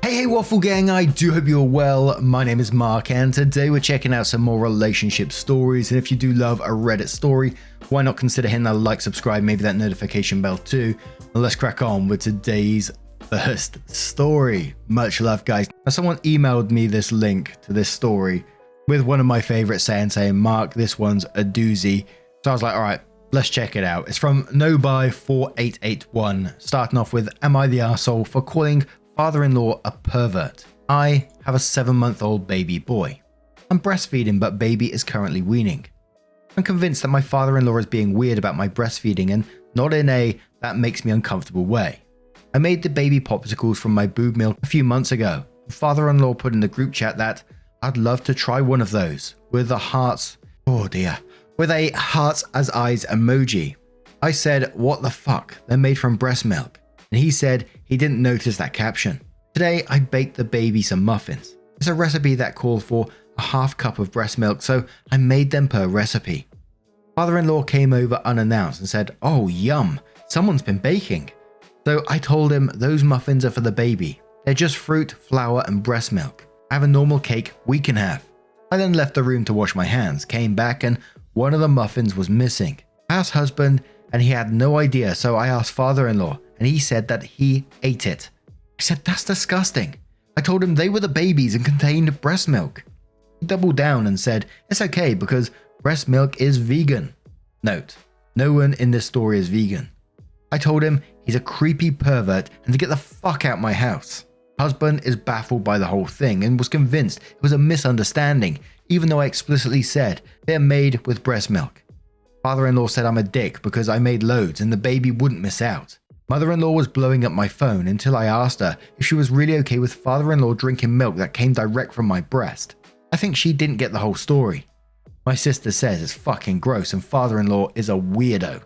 Hey Waffle Gang, I do hope you're well. My name is Mark and today we're checking out some more relationship stories, and if you do love a Reddit story, why not consider hitting that like, subscribe, maybe that notification bell too. And let's crack on with today's first story. Much love, guys. Now, someone emailed me this link to this story with one of my favorites saying, Mark, this one's a doozy. So I was like, all right, let's check it out. It's from NoBuy4881, starting off with, am I the arsehole for calling father-in-law a pervert? I have a 7-month-old baby boy. I'm breastfeeding, but baby is currently weaning. I'm convinced that my father-in-law is being weird about my breastfeeding and not in a that makes me uncomfortable way. I made the baby popsicles from my boob milk a few months ago. Father-in-law put in the group chat that I'd love to try one of those with a hearts, with a hearts as eyes emoji. I said, what the fuck? They're made from breast milk. And he said he didn't notice that caption. Today, I baked the baby some muffins. It's a recipe that called for a half cup of breast milk, so I made them per recipe. Father-in-law came over unannounced and said, oh yum, someone's been baking. So I told him those muffins are for the baby. They're just fruit, flour and breast milk. I have a normal cake we can have. I then left the room to wash my hands, came back and one of the muffins was missing. I asked husband and he had no idea, so I asked father-in-law and he said that he ate it. I said, that's disgusting. I told him they were the babies and contained breast milk. He doubled down and said, it's okay because breast milk is vegan. Note, no one in this story is vegan. I told him he's a creepy pervert and to get the fuck out my house. Husband is baffled by the whole thing and was convinced it was a misunderstanding, even though I explicitly said they're made with breast milk. Father-in-law said I'm a dick because I made loads and the baby wouldn't miss out. Mother-in-law was blowing up my phone until I asked her if she was really okay with father-in-law drinking milk that came direct from my breast. I think she didn't get the whole story. My sister says it's fucking gross and father-in-law is a weirdo.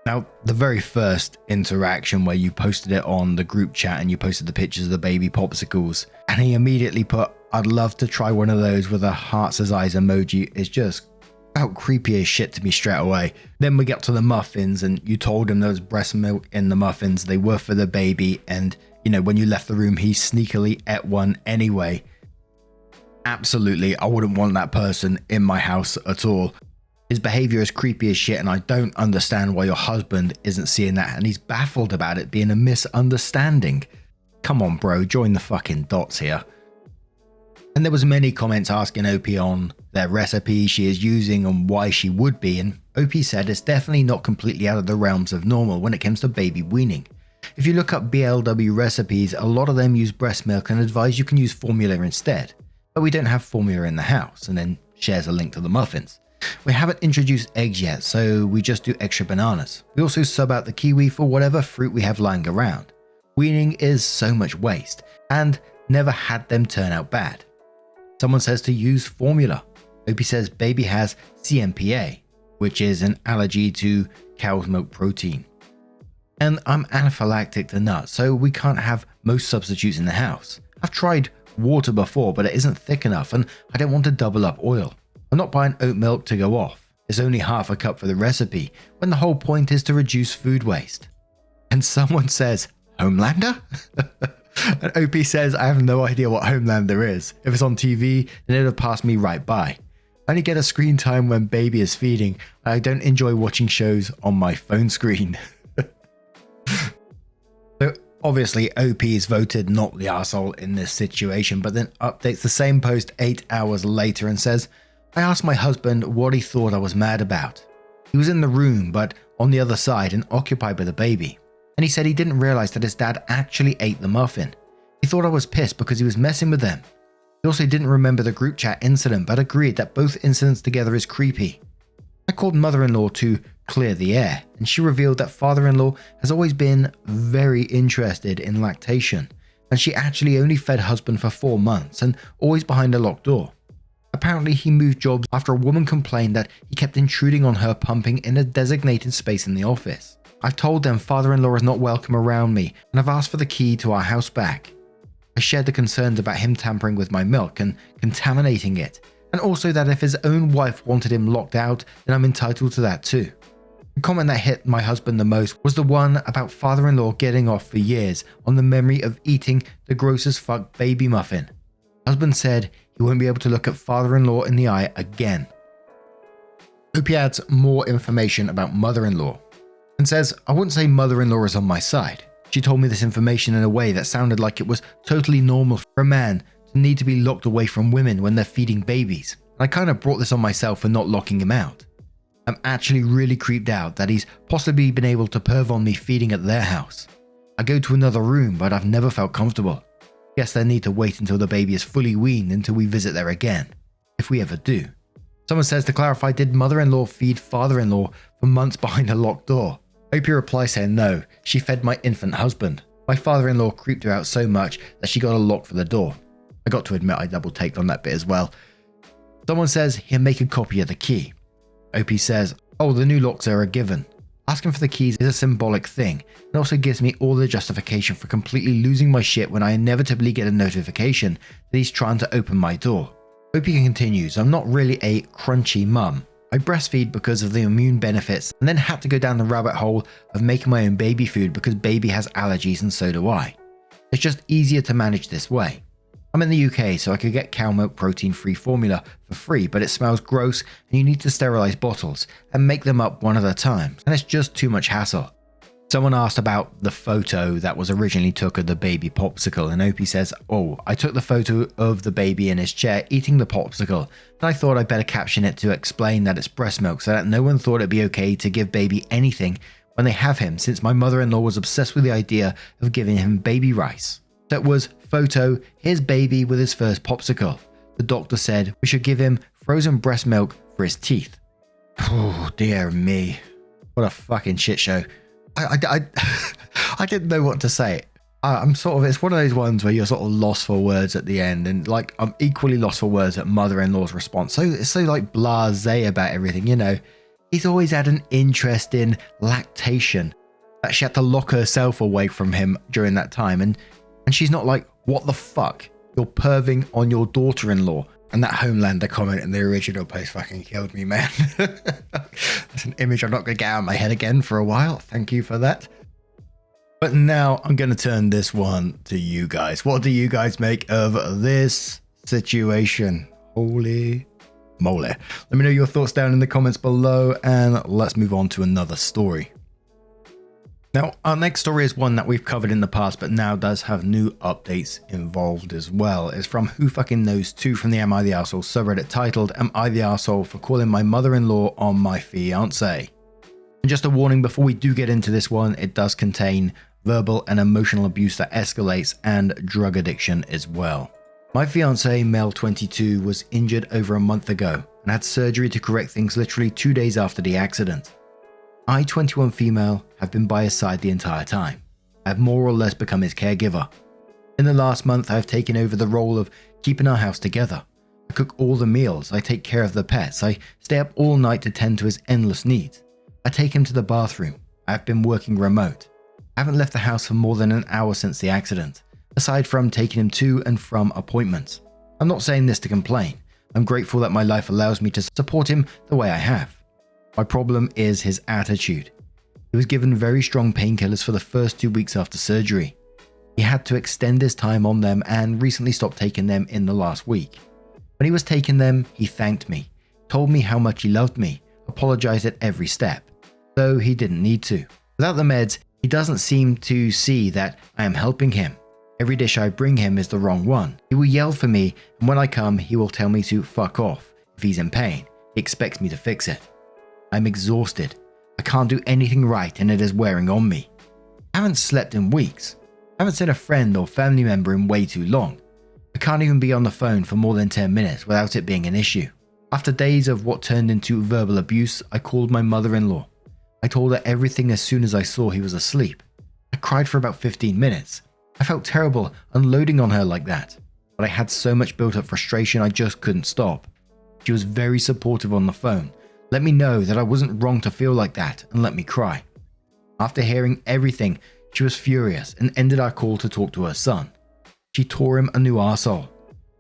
Now, the very first interaction where you posted it on the group chat and you posted the pictures of the baby popsicles and he immediately put, I'd love to try one of those with a hearts as eyes emoji is just felt creepy as shit to me straight away. Then we got to the muffins and you told him there was breast milk in the muffins. They were for the baby and, you know, when you left the room, he sneakily ate one anyway. Absolutely, I wouldn't want that person in my house at all. His behavior is creepy as shit and I don't understand why your husband isn't seeing that and he's baffled about it being a misunderstanding. Come on bro, join the fucking dots here. And there was many comments asking OP on their recipe she is using and why she would be, and OP said it's definitely not completely out of the realms of normal when it comes to baby weaning. If you look up BLW recipes, a lot of them use breast milk and advise you can use formula instead. But we don't have formula in the house, and then shares a link to the muffins. We haven't introduced eggs yet, so we just do extra bananas. We also sub out the kiwi for whatever fruit we have lying around. Weaning is so much waste, and never had them turn out bad. Someone says to use formula. OP says baby has CMPA, which is an allergy to cow's milk protein. And I'm anaphylactic to nuts, so we can't have most substitutes in the house. I've tried water before, but it isn't thick enough and I don't want to double up oil. I'm not buying oat milk to go off. It's only half a cup for the recipe, when the whole point is to reduce food waste. And someone says, Homelander? And OP says, I have no idea what Homelander is. If it's on TV, then it'll pass me right by. I only get a screen time when baby is feeding. I don't enjoy watching shows on my phone screen. So obviously OP is voted not the arsehole in this situation, but then updates the same post 8 hours later and says, I asked my husband what he thought I was mad about. He was in the room, but on the other side and occupied with the baby. And he said he didn't realize that his dad actually ate the muffin. He thought I was pissed because he was messing with them. He also didn't remember the group chat incident, but agreed that both incidents together is creepy. I called mother-in-law to clear the air, and she revealed that father-in-law has always been very interested in lactation, and she actually only fed husband for 4 months and always behind a locked door. Apparently he moved jobs after a woman complained that he kept intruding on her pumping in a designated space in the office. I've told them father-in-law is not welcome around me and I've asked for the key to our house back. I shared the concerns about him tampering with my milk and contaminating it, and also that if his own wife wanted him locked out, then I'm entitled to that too. The comment that hit my husband the most was the one about father-in-law getting off for years on the memory of eating the gross as fuck baby muffin. Husband said he won't be able to look at father-in-law in the eye again. Opie adds more information about mother-in-law and says, I wouldn't say mother-in-law is on my side. She told me this information in a way that sounded like it was totally normal for a man to need to be locked away from women when they're feeding babies. And I kind of brought this on myself for not locking him out. I'm actually really creeped out that he's possibly been able to perv on me feeding at their house. I go to another room, but I've never felt comfortable. Guess they need to wait until the baby is fully weaned until we visit there again, if we ever do. Someone says to clarify, did mother-in-law feed father-in-law for months behind a locked door? Opie replies saying no, she fed my infant husband. My father-in-law creeped her out so much that she got a lock for the door. I got to admit I double-taked on that bit as well. Someone says he'll make a copy of the key. Opie says, oh, the new locks are a given. Asking for the keys is a symbolic thing, and also gives me all the justification for completely losing my shit when I inevitably get a notification that he's trying to open my door. Opie continues, I'm not really a crunchy mum. I breastfeed because of the immune benefits and then had to go down the rabbit hole of making my own baby food because baby has allergies and so do I. It's just easier to manage this way. I'm in the UK, so I could get cow milk protein-free formula for free, but it smells gross and you need to sterilize bottles and make them up one at a time, and it's just too much hassle. Someone asked about the photo that was originally took of the baby popsicle, and Opie says, oh, I took the photo of the baby in his chair eating the popsicle, and I thought I'd better caption it to explain that it's breast milk so that no one thought it'd be okay to give baby anything when they have him, since my mother-in-law was obsessed with the idea of giving him baby rice. So it was, photo, here's baby with his first popsicle. The doctor said we should give him frozen breast milk for his teeth. Oh, dear me. What a fucking shit show. I didn't know what to say. I'm sort of, it's one of those ones where you're sort of lost for words at the end, and like I'm equally lost for words at mother-in-law's response. So it's so like blasé about everything, you know. He's always had an interest in lactation, that she had to lock herself away from him during that time, and she's not like, what the fuck? You're perving on your daughter-in-law. And that Homelander comment in the original post fucking killed me, man. That's an image I'm not going to get out of my head again for a while. Thank you for that. But now I'm going to turn this one to you guys. What do you guys make of this situation? Holy moly. Let me know your thoughts down in the comments below, and let's move on to another story. Now, our next story is one that we've covered in the past, but now does have new updates involved as well. It's from Who Fucking Knows 2 from the Am I the Arsehole subreddit titled, Am I the Arsehole for calling my mother-in-law on my fiance? And just a warning before we do get into this one, it does contain verbal and emotional abuse that escalates and drug addiction as well. My fiance, male 22, was injured over a month ago and had surgery to correct things literally 2 days after the accident. I, 21 female, have been by his side the entire time. I have more or less become his caregiver. In the last month, I have taken over the role of keeping our house together. I cook all the meals, I take care of the pets, I stay up all night to tend to his endless needs. I take him to the bathroom. I have been working remote. I haven't left the house for more than an hour since the accident, aside from taking him to and from appointments. I'm not saying this to complain. I'm grateful that my life allows me to support him the way I have. My problem is his attitude. He was given very strong painkillers for the first 2 weeks after surgery. He had to extend his time on them and recently stopped taking them in the last week. When he was taking them, he thanked me, told me how much he loved me, apologized at every step, though he didn't need to. Without the meds, he doesn't seem to see that I am helping him. Every dish I bring him is the wrong one. He will yell for me, and when I come, he will tell me to fuck off. If he's in pain, he expects me to fix it. I'm exhausted. I can't do anything right and it is wearing on me. I haven't slept in weeks. I haven't seen a friend or family member in way too long. I can't even be on the phone for more than 10 minutes without it being an issue. After days of what turned into verbal abuse, I called my mother-in-law. I told her everything as soon as I saw he was asleep. I cried for about 15 minutes. I felt terrible unloading on her like that, but I had so much built-up frustration I just couldn't stop. She was very supportive on the phone. Let me know that I wasn't wrong to feel like that and let me cry. After hearing everything, she was furious and ended our call to talk to her son. She tore him a new arsehole.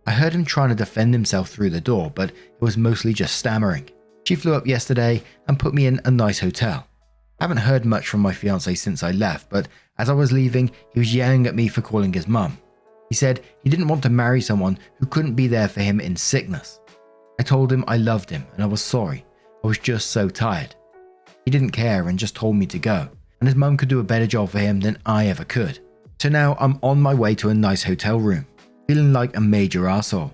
I heard him trying to defend himself through the door, but it was mostly just stammering. She flew up yesterday and put me in a nice hotel. I haven't heard much from my fiance since I left, but as I was leaving, he was yelling at me for calling his mum. He said he didn't want to marry someone who couldn't be there for him in sickness. I told him I loved him and I was sorry. I was just so tired. He didn't care and just told me to go, and his mum could do a better job for him than I ever could. So now I'm on my way to a nice hotel room, feeling like a major arsehole.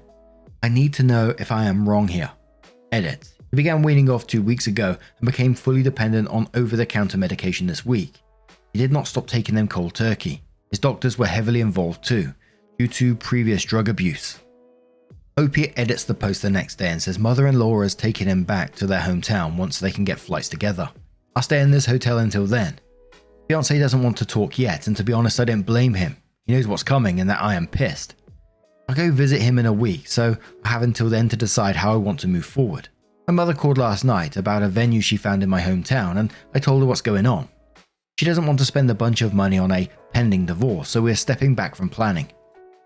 I need to know if I am wrong here. Edit. He began weaning off 2 weeks ago and became fully dependent on over-the-counter medication this week. He did not stop taking them cold turkey. His doctors were heavily involved too, due to previous drug abuse. Opie edits the post the next day and says mother-in-law has taken him back to their hometown once they can get flights together. I'll stay in this hotel until then. Fiancé doesn't want to talk yet, and to be honest I don't blame him. He knows what's coming and that I am pissed. I'll go visit him in a week, so I have until then to decide how I want to move forward. My mother called last night about a venue she found in my hometown and I told her what's going on. She doesn't want to spend a bunch of money on a pending divorce, so we're stepping back from planning.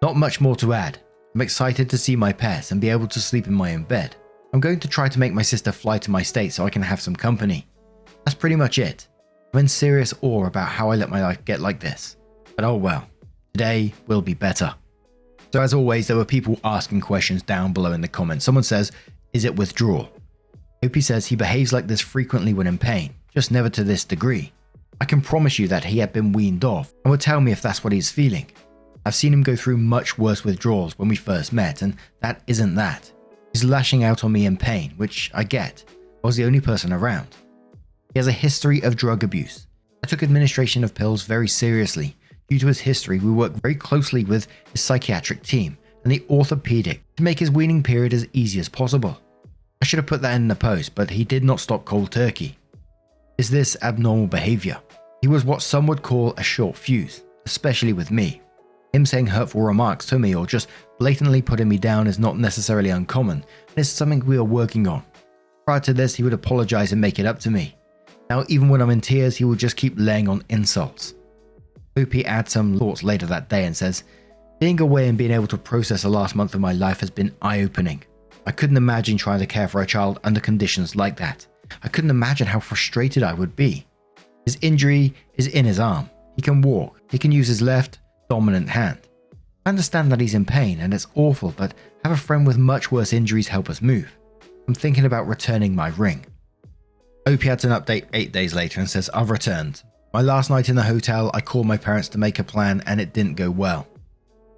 Not much more to add. I'm excited to see my pet and be able to sleep in my own bed. I'm going to try to make my sister fly to my state so I can have some company. That's pretty much it. I'm in serious awe about how I let my life get like this. But oh well, today will be better. So as always, there were people asking questions down below in the comments. Someone says, is it withdrawal? Opie says he behaves like this frequently when in pain, just never to this degree. I can promise you that he had been weaned off and would tell me if that's what he's feeling. I've seen him go through much worse withdrawals when we first met, and that isn't that. He's lashing out on me in pain, which I get. I was the only person around. He has a history of drug abuse. I took administration of pills very seriously. Due to his history, we worked very closely with his psychiatric team and the orthopedic to make his weaning period as easy as possible. I should have put that in the post, but he did not stop cold turkey. Is this abnormal behavior? He was what some would call a short fuse, especially with me. Him saying hurtful remarks to me or just blatantly putting me down is not necessarily uncommon, and is something we are working on. Prior to this, he would apologize and make it up to me. Now, even when I'm in tears, he will just keep laying on insults. Opie adds some thoughts later that day and says, being away and being able to process the last month of my life has been eye-opening. I couldn't imagine trying to care for a child under conditions like that. I couldn't imagine how frustrated I would be. His injury is in his arm. He can walk. He can use his left, dominant hand. I understand that he's in pain and it's awful, but have a friend with much worse injuries help us move. I'm thinking about returning my ring. Opie adds an update 8 days later and says, I've returned. My last night in the hotel, I called my parents to make a plan and it didn't go well.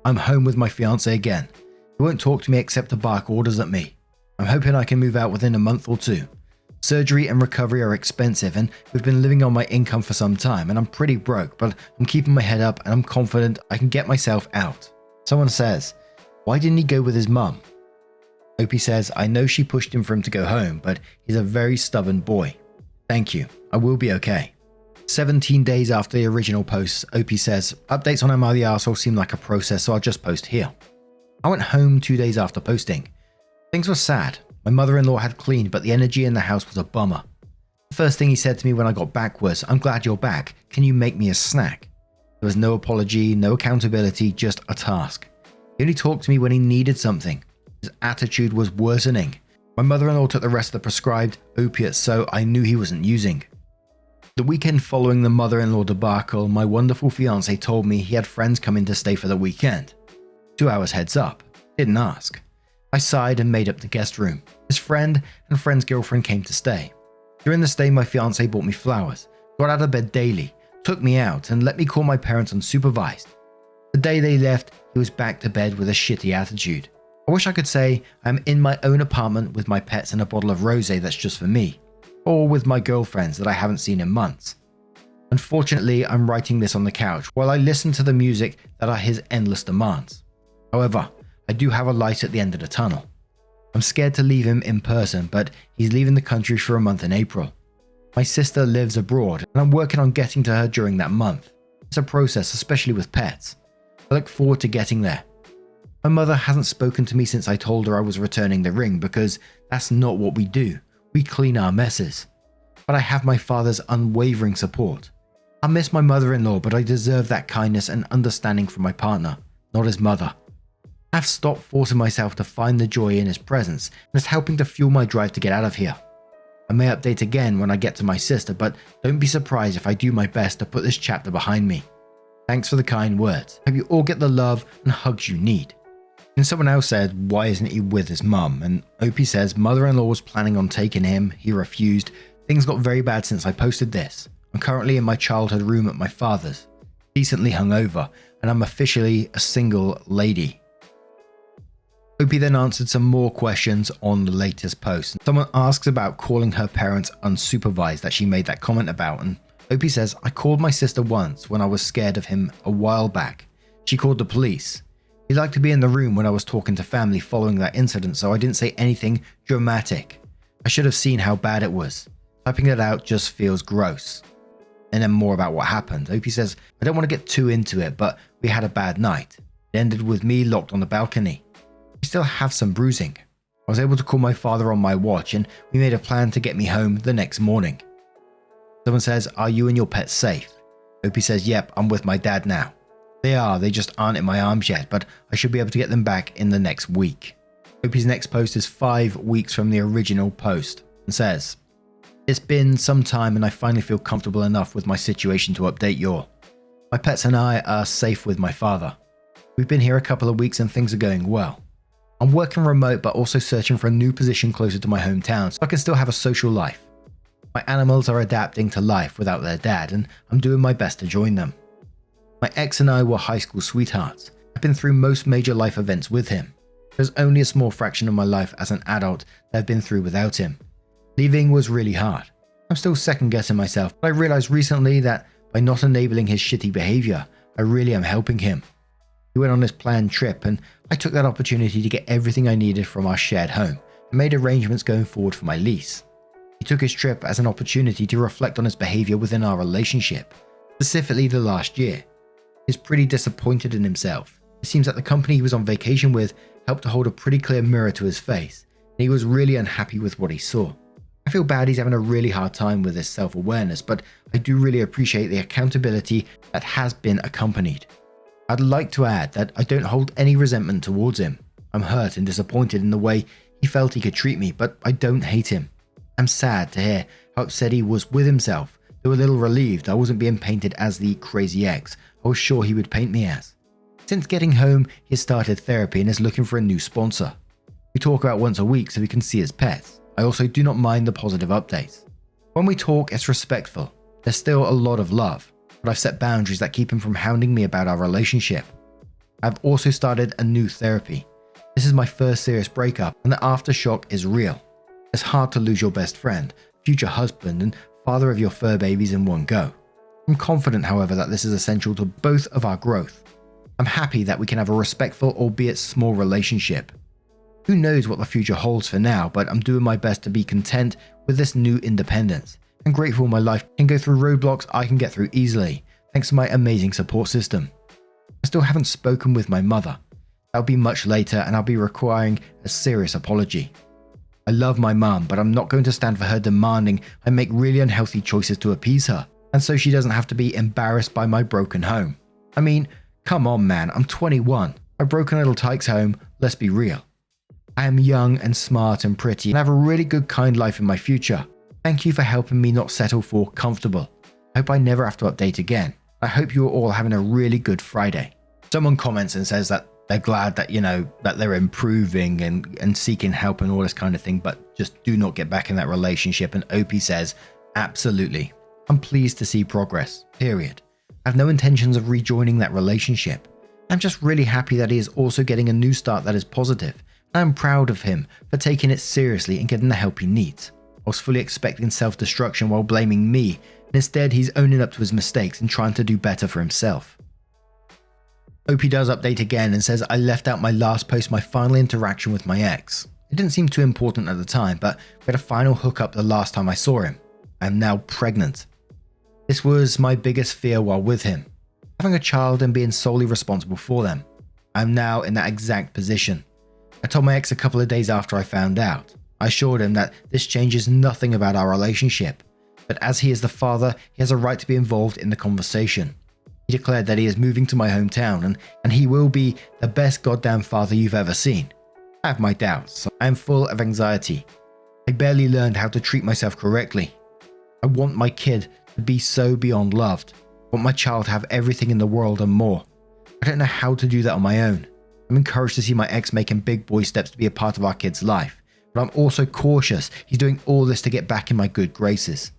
I'm home with my fiance again. He won't talk to me except to bark orders at me. I'm hoping I can move out within a month or two. Surgery and recovery are expensive and we've been living on my income for some time and I'm pretty broke, but I'm keeping my head up and I'm confident I can get myself out. Someone says, why didn't he go with his mum? Opie says, I know she pushed him for him to go home, but he's a very stubborn boy. Thank you, I will be okay. 17 days after the original post, Opie says, updates on Am I the Arsehole seem like a process, so I'll just post here. I went home 2 days after posting. Things were sad. My mother-in-law had cleaned, but the energy in the house was a bummer. The first thing he said to me when I got back was, I'm glad you're back. Can you make me a snack? There was no apology, no accountability, just a task. He only talked to me when he needed something. His attitude was worsening. My mother-in-law took the rest of the prescribed opiates, so I knew he wasn't using. The weekend following the mother-in-law debacle, my wonderful fiancé told me he had friends coming to stay for the weekend. 2 hours heads up. Didn't ask. I sighed and made up the guest room. His friend and friend's girlfriend came to stay. During the stay, my fiancé bought me flowers, got out of bed daily, took me out, and let me call my parents unsupervised. The day they left, he was back to bed with a shitty attitude. I wish I could say I'm in my own apartment with my pets and a bottle of rosé that's just for me, or with my girlfriends that I haven't seen in months. Unfortunately, I'm writing this on the couch while I listen to the music that are his endless demands. However, I do have a light at the end of the tunnel. I'm scared to leave him in person, but he's leaving the country for a month in April. My sister lives abroad, and I'm working on getting to her during that month. It's a process, especially with pets. I look forward to getting there. My mother hasn't spoken to me since I told her I was returning the ring because that's not what we do. We clean our messes. But I have my father's unwavering support. I miss my mother-in-law, but I deserve that kindness and understanding from my partner, not his mother. I've stopped forcing myself to find the joy in his presence, and it's helping to fuel my drive to get out of here. I may update again when I get to my sister, but don't be surprised if I do my best to put this chapter behind me. Thanks for the kind words. Hope you all get the love and hugs you need." And someone else said, "Why isn't he with his mum?" And Opie says, "Mother-in-law was planning on taking him. He refused. Things got very bad since I posted this. I'm currently in my childhood room at my father's, decently hungover, and I'm officially a single lady." Opie then answered some more questions on the latest post. Someone asks about calling her parents unsupervised that she made that comment about, and Opie says, "I called my sister once when I was scared of him a while back. She called the police. He liked to be in the room when I was talking to family following that incident, so I didn't say anything dramatic. I should have seen how bad it was. Typing it out just feels gross." And then more about what happened. Opie says, "I don't want to get too into it, but we had a bad night. It ended with me locked on the balcony. I still have some bruising. I was able to call my father on my watch, and we made a plan to get me home the next morning." Someone says, "Are you and your pet safe?" Opie says, "Yep, I'm with my dad now. They just aren't in my arms yet, but I should be able to get them back in the next week." Opie's next post is 5 weeks from the original post and says, "It's been some time and I finally feel comfortable enough with my situation to update you all. My pets and I are safe with my father. We've been here a couple of weeks and things are going well. I'm working remote but also searching for a new position closer to my hometown so I can still have a social life. My animals are adapting to life without their dad and I'm doing my best to join them. My ex and I were high school sweethearts. I've been through most major life events with him. There's only a small fraction of my life as an adult that I've been through without him. Leaving was really hard. I'm still second guessing myself, but I realized recently that by not enabling his shitty behavior, I really am helping him. He went on this planned trip and I took that opportunity to get everything I needed from our shared home and made arrangements going forward for my lease. He took his trip as an opportunity to reflect on his behavior within our relationship, specifically the last year. He's pretty disappointed in himself. It seems that the company he was on vacation with helped to hold a pretty clear mirror to his face, and he was really unhappy with what he saw. I feel bad he's having a really hard time with his self-awareness, but I do really appreciate the accountability that has been accompanied. I'd like to add that I don't hold any resentment towards him. I'm hurt and disappointed in the way he felt he could treat me, but I don't hate him. I'm sad to hear how upset he was with himself, though a little relieved I wasn't being painted as the crazy ex I was sure he would paint me as. Since getting home, he has started therapy and is looking for a new sponsor. We talk about once a week so we can see his pets. I also do not mind the positive updates. When we talk, it's respectful. There's still a lot of love, but I've set boundaries that keep him from hounding me about our relationship. I've also started a new therapy. This is my first serious breakup, and the aftershock is real. It's hard to lose your best friend, future husband, and father of your fur babies in one go. I'm confident, however, that this is essential to both of our growth. I'm happy that we can have a respectful, albeit small, relationship. Who knows what the future holds for now, but I'm doing my best to be content with this new independence. I'm grateful my life can go through roadblocks I can get through easily, thanks to my amazing support system. I still haven't spoken with my mother. That'll be much later and I'll be requiring a serious apology. I love my mum, but I'm not going to stand for her demanding I make really unhealthy choices to appease her, and so she doesn't have to be embarrassed by my broken home. I mean, come on man, I'm 21. My broken little tyke's home, let's be real. I am young and smart and pretty and have a really good kind life in my future. Thank you for helping me not settle for comfortable. I hope I never have to update again. I hope you are all having a really good Friday. Someone comments and says that they're glad that, that they're improving and seeking help and all this kind of thing, but just do not get back in that relationship. And Opie says, absolutely. I'm pleased to see progress, period. I have no intentions of rejoining that relationship. I'm just really happy that he is also getting a new start that is positive. I'm proud of him for taking it seriously and getting the help he needs. I was fully expecting self-destruction while blaming me, and instead he's owning up to his mistakes and trying to do better for himself. Opie does update again and says, I left out my last post, my final interaction with my ex. It didn't seem too important at the time, but we had a final hookup the last time I saw him. I am now pregnant. This was my biggest fear while with him, having a child and being solely responsible for them. I am now in that exact position. I told my ex a couple of days after I found out. I assured him that this changes nothing about our relationship, but as he is the father, he has a right to be involved in the conversation. He declared that he is moving to my hometown and he will be the best goddamn father you've ever seen. I have my doubts, so I am full of anxiety. I barely learned how to treat myself correctly. I want my kid to be so beyond loved. I want my child to have everything in the world and more. I don't know how to do that on my own. I'm encouraged to see my ex making big boy steps to be a part of our kid's life, but I'm also cautious he's doing all this to get back in my good graces.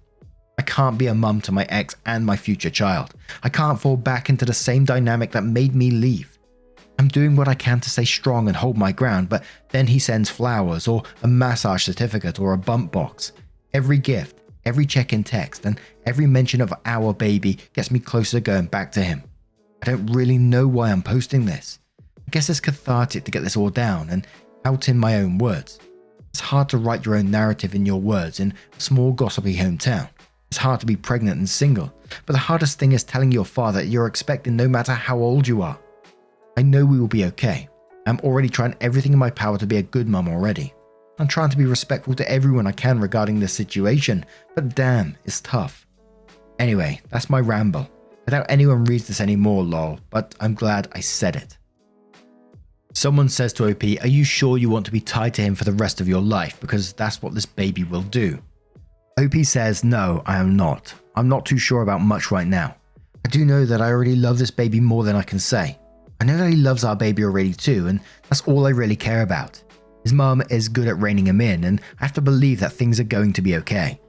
I can't be a mum to my ex and my future child. I can't fall back into the same dynamic that made me leave. I'm doing what I can to stay strong and hold my ground, but then he sends flowers or a massage certificate or a bump box. Every gift, every check-in text, and every mention of our baby gets me closer to going back to him. I don't really know why I'm posting this. I guess it's cathartic to get this all down and out in my own words. It's hard to write your own narrative in your words in a small gossipy hometown. It's hard to be pregnant and single, but the hardest thing is telling your father that you're expecting no matter how old you are. I know we will be okay. I'm already trying everything in my power to be a good mum already. I'm trying to be respectful to everyone I can regarding this situation, but damn, it's tough. Anyway, that's my ramble. I doubt anyone reads this anymore, lol, but I'm glad I said it. Someone says to OP, are you sure you want to be tied to him for the rest of your life? Because that's what this baby will do. OP says, no, I am not. I'm not too sure about much right now. I do know that I already love this baby more than I can say. I know that he loves our baby already too, and that's all I really care about. His mum is good at reining him in, and I have to believe that things are going to be okay.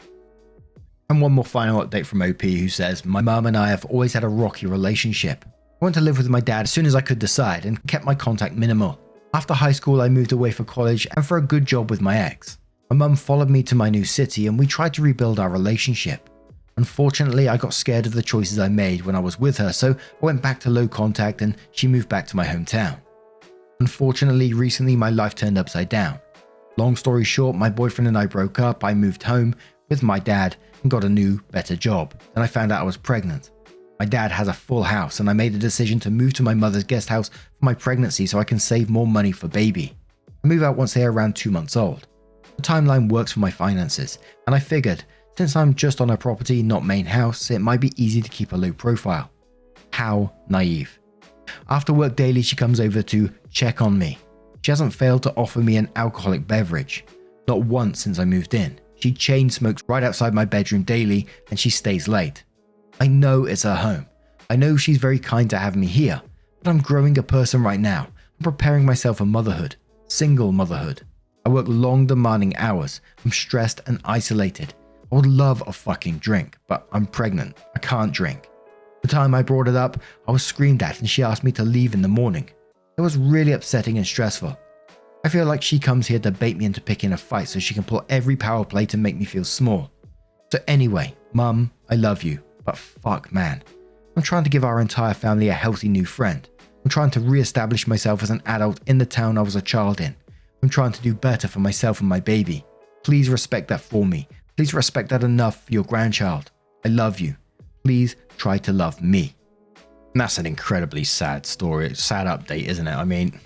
And one more final update from OP, who says, my mum and I have always had a rocky relationship. I went to live with my dad as soon as I could decide and kept my contact minimal. After high school, I moved away for college and for a good job with my ex. My mum followed me to my new city and we tried to rebuild our relationship. Unfortunately, I got scared of the choices I made when I was with her, so I went back to low contact and she moved back to my hometown. Unfortunately, recently my life turned upside down. Long story short, my boyfriend and I broke up, I moved home with my dad and got a new, better job. Then I found out I was pregnant. My dad has a full house and I made the decision to move to my mother's guest house for my pregnancy so I can save more money for baby. I move out once they are around 2 months old. The timeline works for my finances, and I figured, since I'm just on a property, not main house, it might be easy to keep a low profile. How naive. After work daily, she comes over to check on me. She hasn't failed to offer me an alcoholic beverage. Not once since I moved in. She chain smokes right outside my bedroom daily and she stays late. I know it's her home. I know she's very kind to have me here, but I'm growing a person right now. I'm preparing myself for motherhood. Single motherhood. I work long demanding hours. I'm stressed and isolated. I would love a fucking drink, but I'm pregnant. I can't drink. The time I brought it up, I was screamed at and she asked me to leave in the morning. It was really upsetting and stressful. I feel like she comes here to bait me into picking a fight so she can pull every power play to make me feel small. So anyway, Mum, I love you, but fuck man. I'm trying to give our entire family a healthy new friend. I'm trying to re-establish myself as an adult in the town I was a child in. I'm trying to do better for myself and my baby. Please respect that for me. Please respect that enough for your grandchild. I love you. Please try to love me. And that's an incredibly sad story, sad update, isn't it? I mean,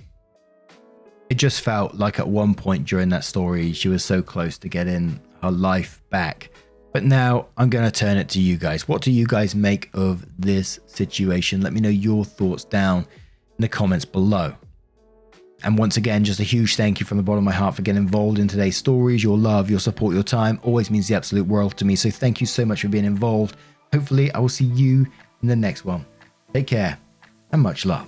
it just felt like at one point during that story, she was so close to getting her life back. But now I'm going to turn it to you guys. What do you guys make of this situation? Let me know your thoughts down in the comments below. And once again, just a huge thank you from the bottom of my heart for getting involved in today's stories. Your love, your support, your time always means the absolute world to me. So thank you so much for being involved. Hopefully I will see you in the next one. Take care and much love.